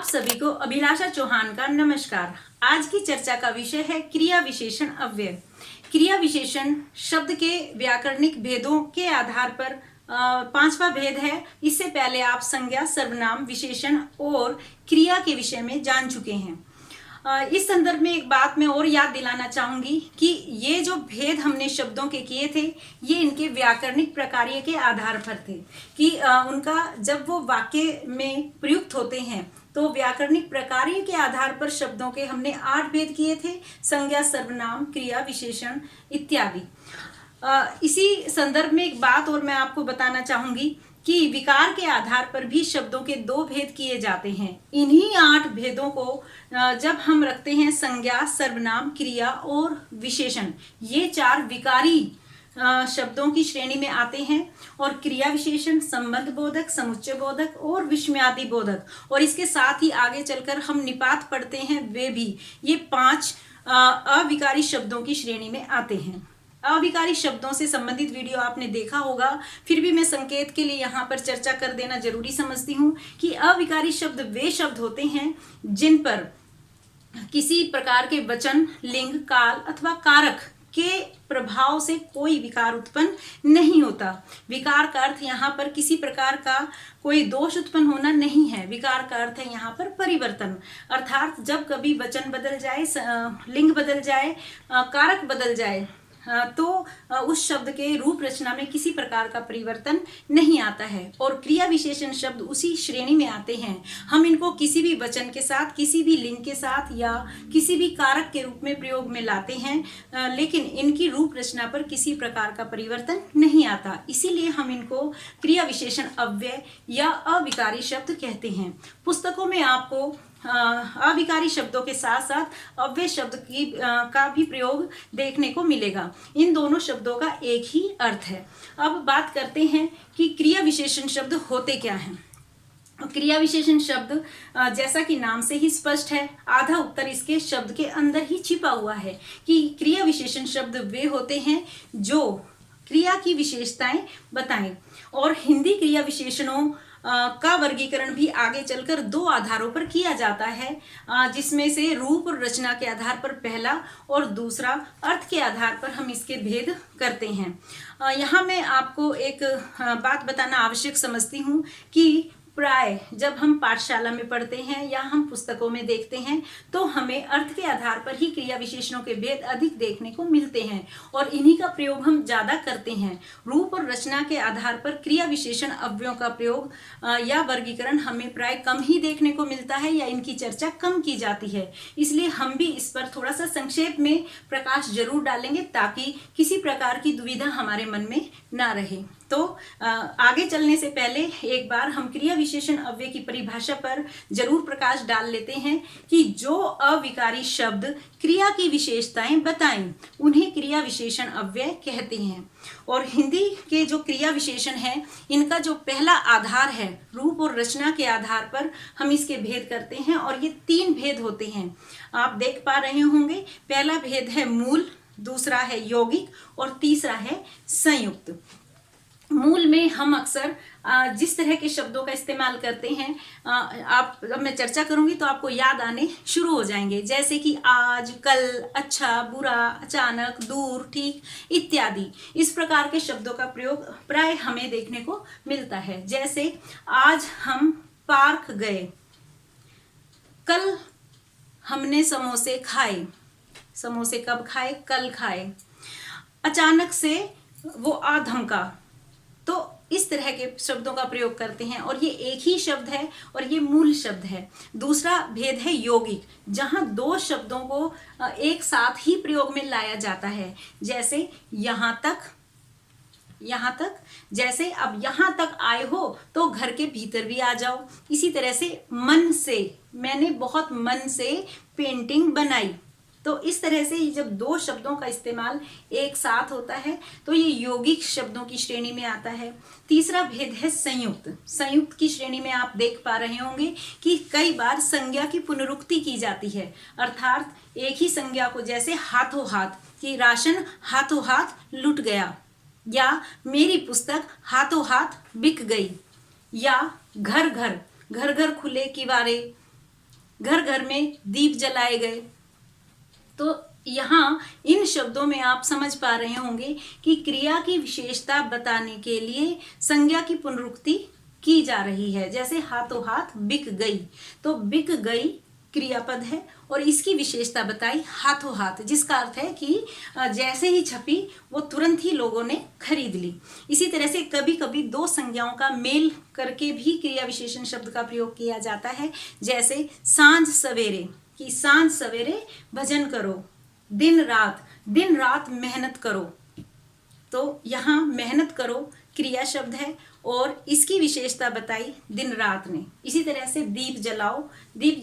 सभी को अभिलाषा चौहान का नमस्कार। आज की चर्चा का विषय है क्रिया विशेषण अव्यय। क्रिया विशेषण शब्द के व्याकरणिक भेदों के आधार पर पांचवा भेद है। इससे पहले आप संज्ञा, सर्वनाम, विशेषण और क्रिया के विषय में जान चुके हैं। इस संदर्भ में एक बात मैं और याद दिलाना चाहूंगी कि ये जो भेद हमने शब्दों के किए थे, ये इनके व्याकरणिक प्रकार्य के आधार पर थे कि उनका जब वो वाक्य में प्रयुक्त होते हैं तो व्याकरणिक प्रकार्य के आधार पर शब्दों के हमने 8 भेद किए थे: संज्ञा, सर्वनाम, क्रिया, विशेषण इत्यादि। इसी संदर्भ में एक बात और मैं आपको बताना चाहूंगी कि विकार के आधार पर भी शब्दों के 2 भेद किए जाते हैं। इन्हीं 8 भेदों को जब हम रखते हैं संज्ञा, सर्वनाम, क्रिया और विशेषण, ये 4 विकारी शब्दों की श्रेणी में आते हैं। और क्रिया विशेषण संबंध बोधक, समुच्चय बोधक और विस्मयादि बोधक, और इसके साथ ही आगे चलकर हम निपात पढ़ते हैं, वे भी ये 5 अविकारी शब्दों की श्रेणी में आते हैं। अविकारी शब्दों से संबंधित वीडियो आपने देखा होगा, फिर भी मैं संकेत के लिए यहाँ पर चर्चा कर देना जरूरी समझती हूँ कि अविकारी शब्द वे शब्द होते हैं जिन पर किसी प्रकार के वचन, लिंग, काल अथवा कारक के प्रभाव से कोई विकार उत्पन्न नहीं होता। विकार का अर्थ यहाँ पर किसी प्रकार का कोई दोष उत्पन्न होना नहीं है। विकार का अर्थ है यहाँ पर परिवर्तन, अर्थात जब कभी वचन बदल जाए, लिंग बदल जाए, कारक बदल जाए, तो उस शब्द के रूप रचना में किसी प्रकार का परिवर्तन नहीं आता है। और क्रिया विशेषण शब्द उसी श्रेणी में आते हैं। हम इनको किसी भी वचन के साथ, किसी भी लिंग के साथ या किसी भी कारक के रूप में प्रयोग में लाते हैं, लेकिन इनकी रूप रचना पर किसी प्रकार का परिवर्तन नहीं आता। इसीलिए हम इनको क्रिया विशेषण अव्यय या अविकारी शब्द कहते हैं। पुस्तकों में आपको अविकारी शब्दों के साथ साथ अव्यय शब्द का भी प्रयोग देखने को मिलेगा। इन दोनों शब्दों का एक ही अर्थ है। अब बात करते हैं कि क्रिया विशेषण शब्द होते क्या हैं। क्रिया विशेषण शब्द जैसा कि नाम से ही स्पष्ट है, आधा उत्तर इसके शब्द के अंदर ही छिपा हुआ है कि क्रिया विशेषण शब्द वे होते हैं जो क्रिया की विशेषताएं बताएं। और हिंदी क्रिया विशेषणों का वर्गीकरण भी आगे चलकर 2 आधारों पर किया जाता है, जिसमें से रूप और रचना के आधार पर पहला और दूसरा अर्थ के आधार पर हम इसके भेद करते हैं। यहाँ मैं आपको एक बात बताना आवश्यक समझती हूँ कि प्राय जब हम पाठशाला में पढ़ते हैं या हम पुस्तकों में देखते हैं तो हमें अर्थ के आधार पर ही क्रिया विशेषणों के भेद अधिक देखने को मिलते हैं और इन्हीं का प्रयोग हम ज़्यादा करते हैं। रूप और रचना के आधार पर क्रिया विशेषण अव्ययों का प्रयोग या वर्गीकरण हमें प्राय कम ही देखने को मिलता है या इनकी चर्चा कम की जाती है। इसलिए हम भी इस पर थोड़ा सा संक्षेप में प्रकाश जरूर डालेंगे ताकि किसी प्रकार की दुविधा हमारे मन में ना रहे। तो आगे चलने से पहले एक बार हम क्रिया विशेषण अव्यय की परिभाषा पर जरूर प्रकाश डाल लेते हैं कि जो अविकारी शब्द क्रिया की विशेषताएं बताएं उन्हें क्रिया विशेषण अव्यय कहते हैं। और हिंदी के जो क्रिया विशेषण हैं, इनका जो पहला आधार है रूप और रचना के आधार पर हम इसके भेद करते हैं और ये 3 भेद होते हैं। आप देख पा रहे होंगे, पहला भेद है मूल, दूसरा है यौगिक और तीसरा है संयुक्त। मूल में हम अक्सर जिस तरह के शब्दों का इस्तेमाल करते हैं, आप जब मैं चर्चा करूंगी तो आपको याद आने शुरू हो जाएंगे, जैसे कि आज, कल, अच्छा, बुरा, अचानक, दूर, ठीक इत्यादि। इस प्रकार के शब्दों का प्रयोग प्राय हमें देखने को मिलता है। जैसे आज हम पार्क गए, कल हमने समोसे खाए। समोसे कब खाए? कल खाए। अचानक से वो आ धमका। तो इस तरह के शब्दों का प्रयोग करते हैं और ये एक ही शब्द है और ये मूल शब्द है। दूसरा भेद है यौगिक, जहां 2 शब्दों को एक साथ ही प्रयोग में लाया जाता है। जैसे यहाँ तक, यहाँ तक, जैसे अब यहाँ तक आए हो तो घर के भीतर भी आ जाओ। इसी तरह से मन से, मैंने बहुत मन से पेंटिंग बनाई। तो इस तरह से जब 2 शब्दों का इस्तेमाल एक साथ होता है तो ये यौगिक शब्दों की श्रेणी में आता है। तीसरा भेद है संयुक्त। संयुक्त की श्रेणी में आप देख पा रहे होंगे कि कई बार संज्ञा की पुनरुक्ति की जाती है, अर्थात एक ही संज्ञा को, जैसे हाथों हाथ, कि राशन हाथों हाथ लुट गया, या मेरी पुस्तक हाथों हाथ बिक गई, या घर घर, घर घर खुले किवारे, घर घर में दीप जलाए गए। तो यहाँ इन शब्दों में आप समझ पा रहे होंगे कि क्रिया की विशेषता बताने के लिए संज्ञा की पुनरुक्ति की जा रही है। जैसे हाथों हाथ बिक गई, तो बिक गई क्रियापद है और इसकी विशेषता बताई हाथों हाथ, जिसका अर्थ है कि जैसे ही छपी वो तुरंत ही लोगों ने खरीद ली। इसी तरह से कभी कभी दो संज्ञाओं का मेल करके भी क्रिया विशेषण शब्द का प्रयोग किया जाता है। जैसे सांझ सवेरे, कि सांझ सवेरे भजन करो, दिन रात मेहनत करो। तो यहाँ मेहनत करो क्रिया शब्द है और इसकी विशेषता बताई दिन रात ने। इसी तरह से दीप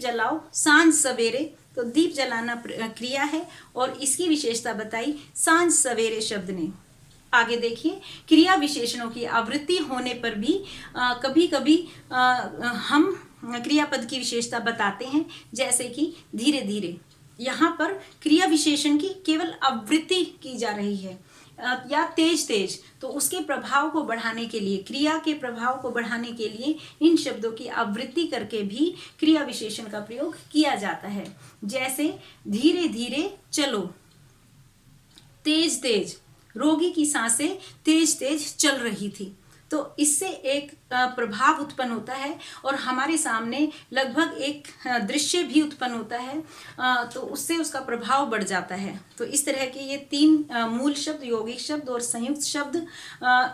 जलाओ सांझ सवेरे, तो दीप जलाना क्रिया है और इसकी विशेषता बताई सांझ सवेरे शब्द ने। आगे देखिए, क्रिया विशेषणों की आवृत्ति होने पर भी कभी कभी हम क्रियापद की विशेषता बताते हैं। जैसे कि धीरे धीरे, यहाँ पर क्रिया विशेषण की केवल आवृत्ति की जा रही है, या तेज तेज, तो उसके प्रभाव को बढ़ाने के लिए, क्रिया के प्रभाव को बढ़ाने के लिए इन शब्दों की आवृत्ति करके भी क्रिया विशेषण का प्रयोग किया जाता है। जैसे धीरे धीरे चलो, तेज तेज, रोगी की सांसें तेज तेज चल रही थी। तो इससे एक प्रभाव उत्पन्न होता है और हमारे सामने लगभग एक दृश्य भी उत्पन्न होता है, तो उससे उसका प्रभाव बढ़ जाता है। तो इस तरह के ये तीन मूल शब्द, यौगिक शब्द और संयुक्त शब्द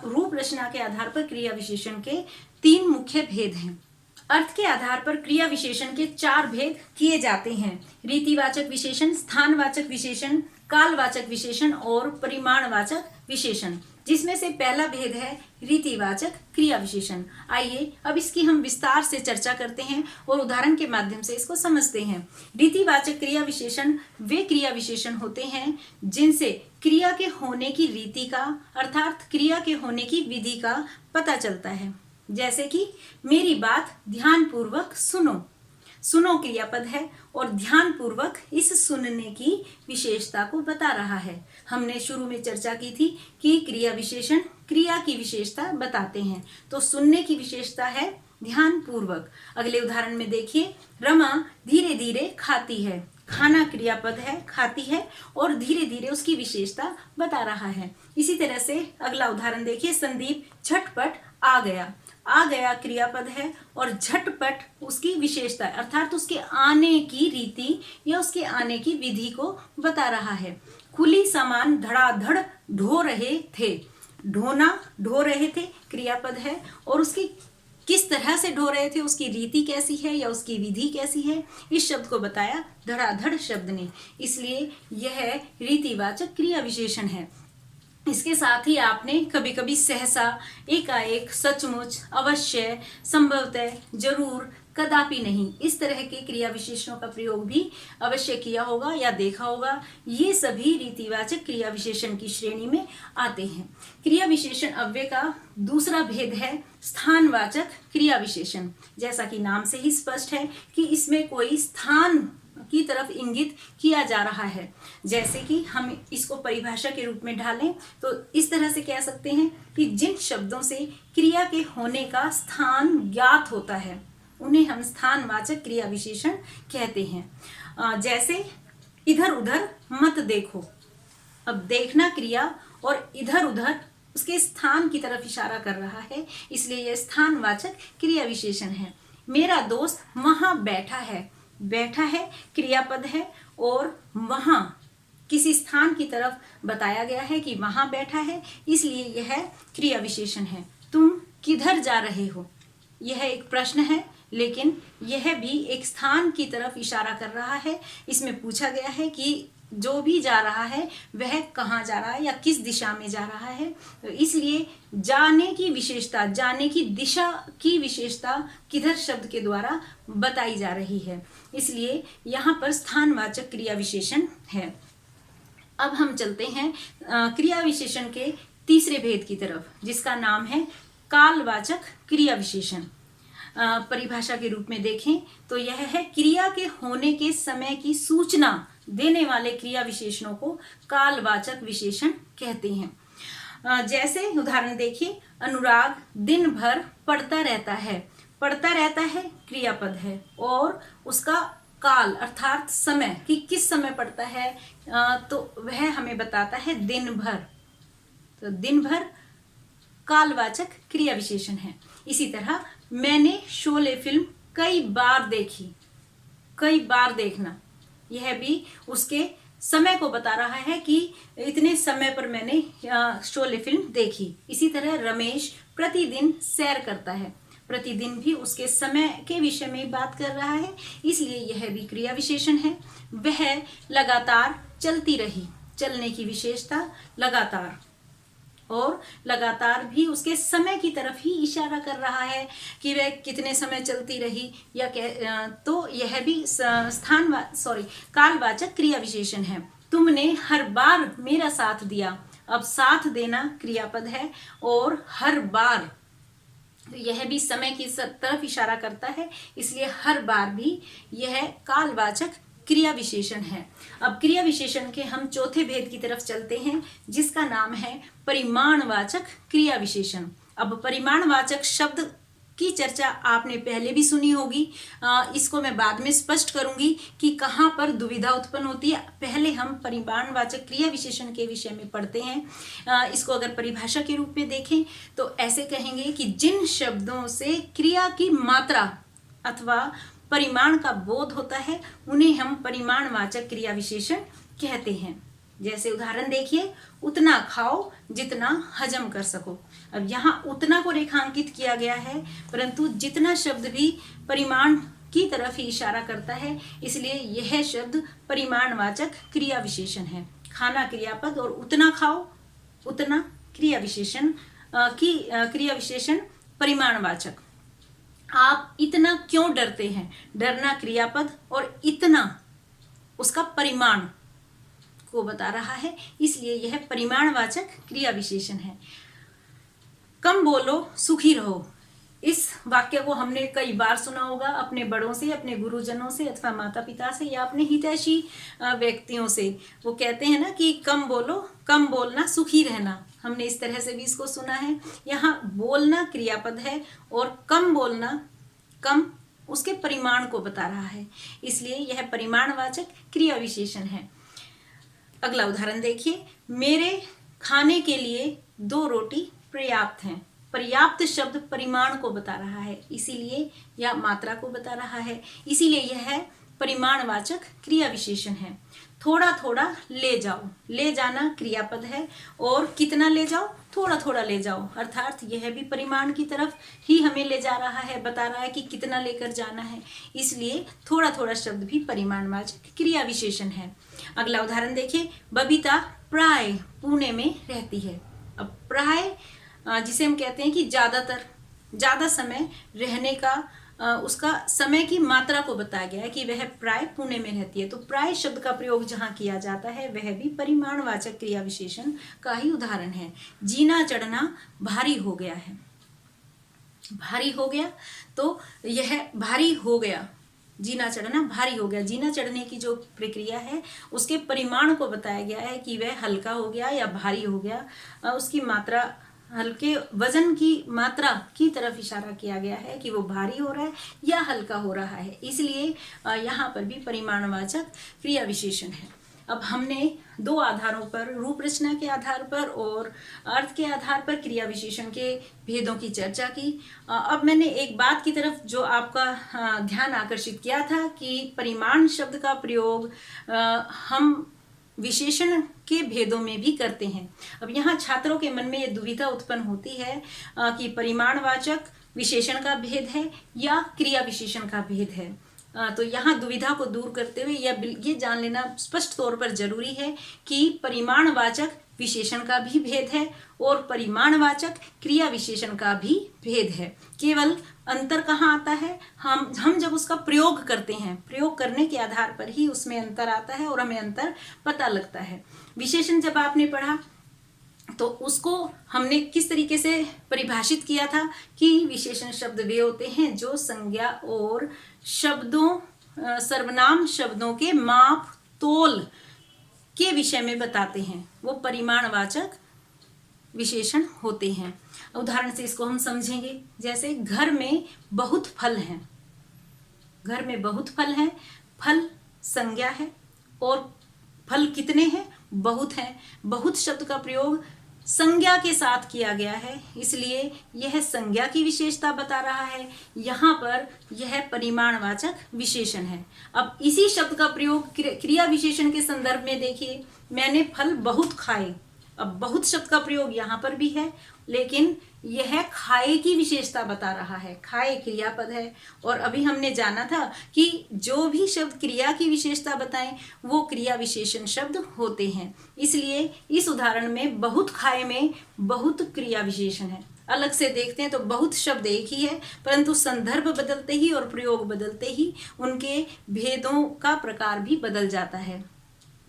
रूप रचना के आधार पर क्रिया विशेषण के तीन मुख्य भेद हैं। अर्थ के आधार पर क्रिया विशेषण के चार भेद किए जाते हैं: रीतिवाचक विशेषण, स्थानवाचक विशेषण, कालवाचक विशेषण और परिमाणवाचक विशेषण। जिसमें से पहला भेद है रीतिवाचक क्रिया विशेषण। आइए अब इसकी हम विस्तार से चर्चा करते हैं और उदाहरण के माध्यम से इसको समझते हैं। रीतिवाचक क्रिया विशेषण वे क्रिया विशेषण होते हैं जिनसे क्रिया के होने की रीति का, अर्थात क्रिया के होने की विधि का पता चलता है। जैसे कि मेरी बात ध्यानपूर्वक सुनो, सुनो क्रियापद है और ध्यानपूर्वक इस सुनने की विशेषता को बता रहा है। हमने शुरू में चर्चा की थी कि क्रिया विशेषण क्रिया की विशेषता बताते हैं, तो सुनने की विशेषता है ध्यानपूर्वक। अगले उदाहरण में देखिए, रमा धीरे धीरे खाती है, खाना क्रियापद है, खाती है और धीरे धीरे उसकी विशेषता बता रहा है। इसी तरह से अगला उदाहरण देखिए, संदीप झटपट आ गया क्रियापद है और झटपट उसकी विशेषता अर्थात उसके आने की रीति या उसके आने की विधि को बता रहा है। खुली सामान धड़ाधड़ ढो रहे थे, ढोना, ढो रहे थे क्रियापद है और उसकी किस तरह से ढो रहे थे, उसकी रीति कैसी है या उसकी विधि कैसी है, इस शब्द को बताया धड़ाधड़ शब्द ने। इसलिए यह रीतिवाचक क्रिया विशेषण है। इसके साथ ही आपने कभी कभी सहसा, एकाएक, सचमुच, अवश्य, संभवतः, जरूर, कदापि नहीं, इस तरह के क्रिया विशेषणों का प्रयोग भी अवश्य किया होगा या देखा होगा। ये सभी रीतिवाचक क्रिया विशेषण की श्रेणी में आते हैं। क्रिया विशेषण अव्यय का दूसरा भेद है स्थानवाचक क्रिया विशेषण। जैसा कि नाम से ही स्पष्ट है कि इसमें कोई स्थान की तरफ इंगित किया जा रहा है। जैसे कि हम इसको परिभाषा के रूप में ढालें तो इस तरह से कह सकते हैं कि जिन शब्दों से क्रिया के होने का स्थान ज्ञात होता है उन्हें हम स्थानवाचक क्रिया विशेषण कहते हैं। जैसे इधर उधर मत देखो, अब देखना क्रिया और इधर उधर उसके स्थान की तरफ इशारा कर रहा है, इसलिए यह स्थानवाचक क्रिया विशेषण है। मेरा दोस्त वहां बैठा है, बैठा है क्रियापद है और वहां किसी स्थान की तरफ बताया गया है कि वहां बैठा है, इसलिए यह क्रिया विशेषण है। तुम किधर जा रहे हो, यह एक प्रश्न है लेकिन यह भी एक स्थान की तरफ इशारा कर रहा है। इसमें पूछा गया है कि जो भी जा रहा है वह कहाँ जा रहा है या किस दिशा में जा रहा है, तो इसलिए जाने की विशेषता, जाने की दिशा की विशेषता किधर शब्द के द्वारा बताई जा रही है, इसलिए यहाँ पर स्थानवाचक क्रिया विशेषण है। अब हम चलते हैं क्रिया विशेषण के तीसरे भेद की तरफ, जिसका नाम है कालवाचक क्रिया विशेषण। परिभाषा के रूप में देखें तो यह है क्रिया के होने के समय की सूचना देने वाले क्रिया विशेषणों को कालवाचक विशेषण कहते हैं। जैसे उदाहरण देखिए, अनुराग दिन भर पढ़ता रहता है, पढ़ता रहता है क्रियापद है और उसका काल अर्थात समय कि किस समय पड़ता है, तो वह हमें बताता है दिन भर। तो दिन भर कालवाचक क्रिया विशेषण है। इसी तरह मैंने शोले फिल्म कई बार देखी, कई बार देखना, यह भी उसके समय को बता रहा है कि इतने समय पर मैंने शोले फिल्म देखी। इसी तरह रमेश प्रतिदिन सैर करता है, प्रतिदिन भी उसके समय के विषय में बात कर रहा है, इसलिए यह भी क्रिया विशेषण है। वह लगातार चलती रही, चलने की विशेषता लगातार, और लगातार भी उसके समय की तरफ ही इशारा कर रहा है कि वह कितने समय चलती रही या तो यह भी कालवाचक क्रिया विशेषण है। तुमने हर बार मेरा साथ दिया, अब साथ देना क्रियापद है, और हर बार यह भी समय की तरफ इशारा करता है, इसलिए हर बार भी यह कालवाचक क्रिया विशेषण है। अब क्रिया विशेषण के हम चौथे भेद की तरफ चलते हैं, जिसका नाम है परिमाणवाचक क्रिया विशेषण। अब परिमाणवाचक शब्द की चर्चा आपने पहले भी सुनी होगी, इसको मैं बाद में स्पष्ट करूंगी कि कहाँ पर दुविधा उत्पन्न होती है। पहले हम परिमाणवाचक क्रिया विशेषण के विषय में पढ़ते हैं। इसको अगर परिभाषा के रूप में देखें तो ऐसे कहेंगे कि जिन शब्दों से क्रिया की मात्रा अथवा परिमाण का बोध होता है, उन्हें हम परिमाणवाचक क्रिया विशेषण कहते हैं। जैसे उदाहरण देखिए, उतना खाओ जितना हजम कर सको। अब यहाँ उतना को रेखांकित किया गया है, परंतु जितना शब्द भी परिमाण की तरफ ही इशारा करता है, इसलिए यह शब्द परिमाणवाचक क्रिया विशेषण है। खाना क्रियापद और उतना खाओ, उतना क्रिया विशेषण की क्रिया विशेषण परिमाणवाचक। आप इतना क्यों डरते हैं, डरना क्रियापद और इतना उसका परिमाण को बता रहा है, इसलिए यह परिमाणवाचक क्रिया विशेषण है। कम बोलो सुखी रहो, इस वाक्य को हमने कई बार सुना होगा अपने बड़ों से, अपने गुरुजनों से अथवा माता पिता से या अपने हितैषी व्यक्तियों से। वो कहते हैं ना कि कम बोलो, कम बोलना, सुखी रहना। हमने इस तरह से भी इसको सुना है। यहाँ बोलना क्रियापद है और कम बोलना, कम उसके परिमाण को बता रहा है, इसलिए यह परिमाणवाचक क्रिया विशेषण है। अगला उदाहरण देखिए, मेरे खाने के लिए 2 रोटी पर्याप्त हैं। पर्याप्त शब्द परिमाण को बता रहा है, इसीलिए या मात्रा को बता रहा है, इसीलिए यह परिमाणवाचक क्रिया विशेषण है। थोड़ा थोड़ा ले जाओ, ले जाना क्रियापद है, और कितना ले जाओ, थोड़ा थोड़ा ले जाओ, अर्थात यह भी परिमाण की तरफ ही हमें ले जा रहा है, बता रहा है कि कितना लेकर जाना है, इसलिए थोड़ा थोड़ा शब्द भी परिमाणवाचक क्रिया विशेषण है। अगला उदाहरण देखिए, बबीता प्राय पुणे में रहती है। अब प्राय जिसे हम कहते हैं कि ज्यादातर, ज्यादा समय रहने का उसका समय की मात्रा को बताया गया है कि वह प्राय पुणे में रहती है। तो प्राय शब्द का प्रयोग जहाँ किया जाता है वह भी परिमाणवाचक क्रिया विशेषण का ही उदाहरण है। जीना चढ़ना भारी हो गया है, भारी हो गया, तो यह भारी हो गया, जीना चढ़ना भारी हो गया। जीना चढ़ने की जो प्रक्रिया है उसके परिमाण को बताया गया है कि वह हल्का हो गया या भारी हो गया, उसकी मात्रा, हल्के वजन की मात्रा की तरफ इशारा किया गया है कि वो भारी हो रहा है या हल्का हो रहा है, इसलिए यहाँ पर भी परिमाणवाचक क्रिया विशेषण है। अब हमने 2 आधारों पर, रूप रचना के आधार पर और अर्थ के आधार पर क्रिया विशेषण के भेदों की चर्चा की। अब मैंने एक बात की तरफ जो आपका ध्यान आकर्षित किया था कि परिमाण शब्द का प्रयोग हम विशेषण के भेदों में भी करते हैं। अब यहाँ छात्रों के मन में ये दुविधा उत्पन्न होती है कि परिमाणवाचक विशेषण का भेद है या क्रिया विशेषण का भेद है। तो यहाँ दुविधा को दूर करते हुए ये जान लेना स्पष्ट तौर पर जरूरी है कि परिमाणवाचक विशेषण का भी भेद है और परिमाणवाचक क्रिया विशेषण का भी भेद है। केवल अंतर कहाँ आता है, हम जब उसका प्रयोग करते हैं, प्रयोग करने के आधार पर ही उसमें अंतर आता है और हमें अंतर पता लगता है। विशेषण जब आपने पढ़ा तो उसको हमने किस तरीके से परिभाषित किया था कि विशेषण शब्द वे होते हैं जो संज्ञा और शब्दों, सर्वनाम शब्दों के माप तोल के विषय में बताते हैं, वो परिमाणवाचक विशेषण होते हैं। उदाहरण से इसको हम समझेंगे, जैसे घर में बहुत फल हैं, घर में बहुत फल हैं, फल संज्ञा है और फल कितने हैं? बहुत हैं। बहुत शब्द का प्रयोग संज्ञा के साथ किया गया है, इसलिए यह संज्ञा की विशेषता बता रहा है। यहाँ पर यह परिमाणवाचक विशेषण है। अब इसी शब्द का प्रयोग क्रिया विशेषण के संदर्भ में देखिए, मैंने फल बहुत खाए। अब बहुत शब्द का प्रयोग यहाँ पर भी है, लेकिन यह खाए की विशेषता बता रहा है। खाए क्रियापद है, और अभी हमने जाना था कि जो भी शब्द क्रिया की विशेषता बताएं वो क्रिया विशेषण शब्द होते हैं। इसलिए इस उदाहरण में बहुत खाए में बहुत क्रिया विशेषण है। अलग से देखते हैं तो बहुत शब्द एक ही है, परंतु संदर्भ बदलते ही और प्रयोग बदलते ही उनके भेदों का प्रकार भी बदल जाता है।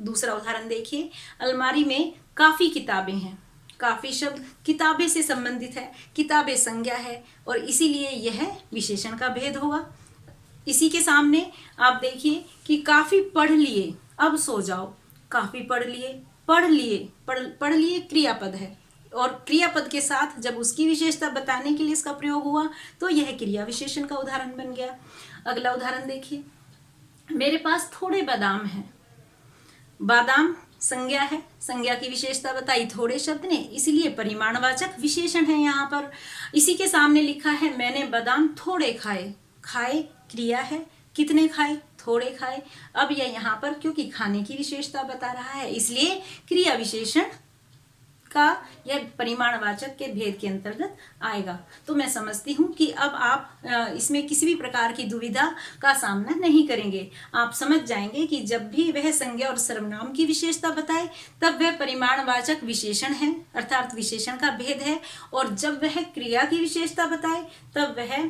दूसरा उदाहरण देखिए, अलमारी में काफी किताबें हैं। काफी शब्द किताबें से संबंधित है, किताबें संज्ञा है, और इसीलिए यह विशेषण का भेद होगा। इसी के सामने आप देखिए कि काफी पढ़ लिए, अब सो जाओ। काफी पढ़ लिए, पढ़ लिए क्रियापद है, और क्रियापद के साथ जब उसकी विशेषता बताने के लिए इसका प्रयोग हुआ तो यह क्रिया विशेषण का उदाहरण बन गया। अगला उदाहरण देखिए, मेरे पास थोड़े बादाम हैं। बादाम संज्ञा है, संज्ञा की विशेषता बताई थोड़े शब्द ने, इसलिए परिमाणवाचक विशेषण है यहाँ पर। इसी के सामने लिखा है मैंने बादाम थोड़े खाए। खाए क्रिया है, कितने खाए? थोड़े खाए। अब यह यहाँ पर क्योंकि खाने की विशेषता बता रहा है, इसलिए क्रिया विशेषण का यह परिमाणवाचक के भेद के अंतर्गत आएगा। तो मैं समझती हूँ कि अब आप इसमें किसी भी प्रकार की दुविधा का सामना नहीं करेंगे। आप समझ जाएंगे कि जब भी वह संज्ञा और सर्वनाम की विशेषता बताए तब वह परिमाणवाचक विशेषण है, अर्थात विशेषण का भेद है, और जब वह क्रिया की विशेषता बताए तब वह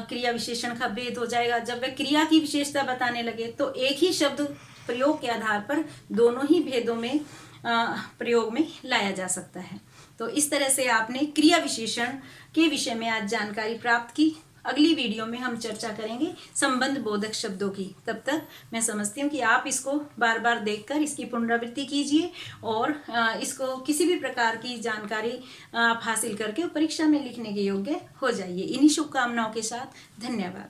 क्रिया विशेषण का भेद हो जाएगा। जब वह क्रिया की विशेषता बताने लगे तो एक ही शब्द प्रयोग के आधार पर दोनों ही भेदों में प्रयोग में लाया जा सकता है। तो इस तरह से आपने क्रिया विशेषण के विषय में आज जानकारी प्राप्त की। अगली वीडियो में हम चर्चा करेंगे संबंध बोधक शब्दों की। तब तक मैं समझती हूँ कि आप इसको बार बार देखकर इसकी पुनरावृत्ति कीजिए, और इसको किसी भी प्रकार की जानकारी आप हासिल करके परीक्षा में लिखने के योग्य हो जाइए। इन्हीं शुभकामनाओं के साथ धन्यवाद।